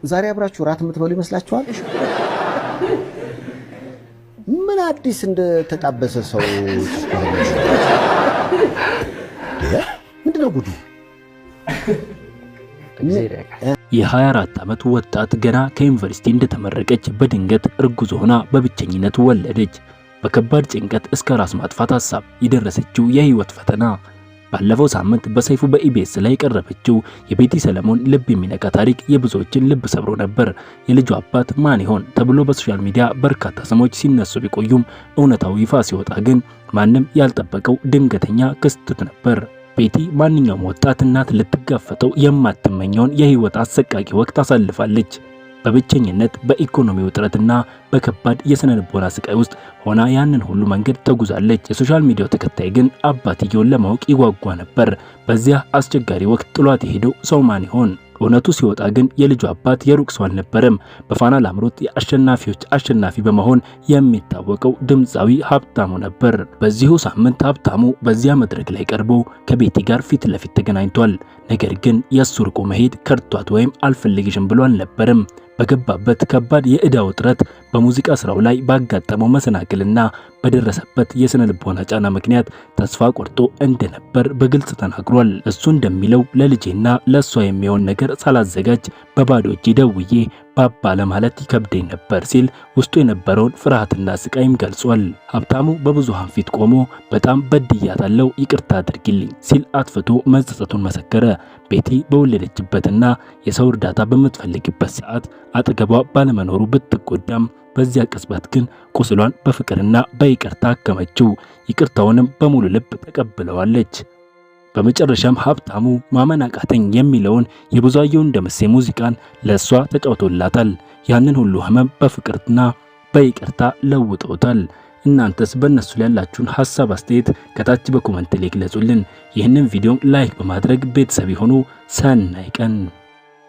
ዛሬ አብራችሁ ራት የምትበሉ ይመስላችኋል? ምን አዲስ እንደተጣበሰ ሰው ምንድነው ጉዱ? የ24 ዓመት ወጣት ገና ከዩኒቨርሲቲ እንደተመረቀች በድንገት እርጉዝ ሆና በብቸኝነት ወለደች። በከባድ ጭንቀት እስከ ራስ ማጥፋት ሐሳብ የደረሰችው የህይወት ፈተና ባለፈው ሳምንት በሰይፉ በኢቢኤስ ላይ የቀረበችው የቤቲ ሰለሞን ልብ የሚነካ ታሪክ የብዙዎችን ልብ ሰብሮ ነበር። የልጁ አባት ማን ይሆን ተብሎ በሶሻል ሚዲያ በርካታ ስሞች ሲነሱ ቢቆዩም እውነታው ይፋ ሲወጣ ግን ማንም ያልጠበቀው ድንገተኛ ክስተት ነበር። ቤቲ ማንኛውም ወጣት እናት ልትጋፈጠው የማትመኘውን የህይወት አሰቃቂ ወቅት አሳልፋለች። በብቸኝነት በኢኮኖሚ ውጥረትና በከባድ የስነ ልቦና ስቃይ ውስጥ ሆና ያንን ሁሉ መንገድ ተጉዛለች። የሶሻል ሚዲያው ተከታይ ግን አባትየውን ለማወቅ ይጓጓ ነበር። በዚያ አስቸጋሪ ወቅት ጥሏት የሄደው ሰው ማን ይሆን? እውነቱ ሲወጣ ግን የልጁ አባት የሩቅ ሰው አልነበረም። በፋና ላምሮት የአሸናፊዎች አሸናፊ በመሆን የሚታወቀው ድምፃዊ ሀብታሙ ነበር። በዚሁ ሳምንት ሀብታሙ በዚያ መድረክ ላይ ቀርቦ ከቤቲ ጋር ፊት ለፊት ተገናኝቷል። ነገር ግን የእሱ ርቆ መሄድ ከርቷት ወይም አልፈልግሽም ብሎ አልነበረም። በገባበት ከባድ የዕዳ ውጥረት በሙዚቃ ስራው ላይ ባጋጠመው መሰናክልና በደረሰበት የስነ ልቦና ጫና ምክንያት ተስፋ ቆርጦ እንደነበር በግልጽ ተናግሯል። እሱ እንደሚለው ለልጄና ለሷ የሚሆን ነገር ሳላዘጋጅ በባዶ እጄ ደውዬ ባባ ለማለት ይከብደኝ ነበር ሲል ውስጡ የነበረውን ፍርሃትና ስቃይም ገልጿል። ሀብታሙ በብዙሃን ፊት ቆሞ በጣም በድያታለሁ ይቅርታ አድርጊልኝ ሲል አጥፍቶ መጸጸቱን መሰከረ። ቤቲ በወለደችበትና የሰው እርዳታ በምትፈልግበት ሰዓት አጠገቧ ባለመኖሩ ብትጎዳም በዚያ ቅጽበት ግን ቁስሏን በፍቅርና በይቅርታ አከመችው። ይቅርታውንም በሙሉ ልብ ተቀብለዋለች። በመጨረሻም ሀብታሙ ማመን አቃተኝ የሚለውን የብዙአየሁ እንደምሴ ሙዚቃን ለሷ ተጫውቶላታል። ያንን ሁሉ ህመም በፍቅርና በይቅርታ ለውጠውታል። እናንተስ በእነሱ ላይ ያላችሁን ሐሳብ አስተያየት ከታች በኮሜንት ላይ ግለጹልን። ይህንን ቪዲዮ ላይክ በማድረግ ቤተሰብ ይሁኑ። ሰናይ ቀን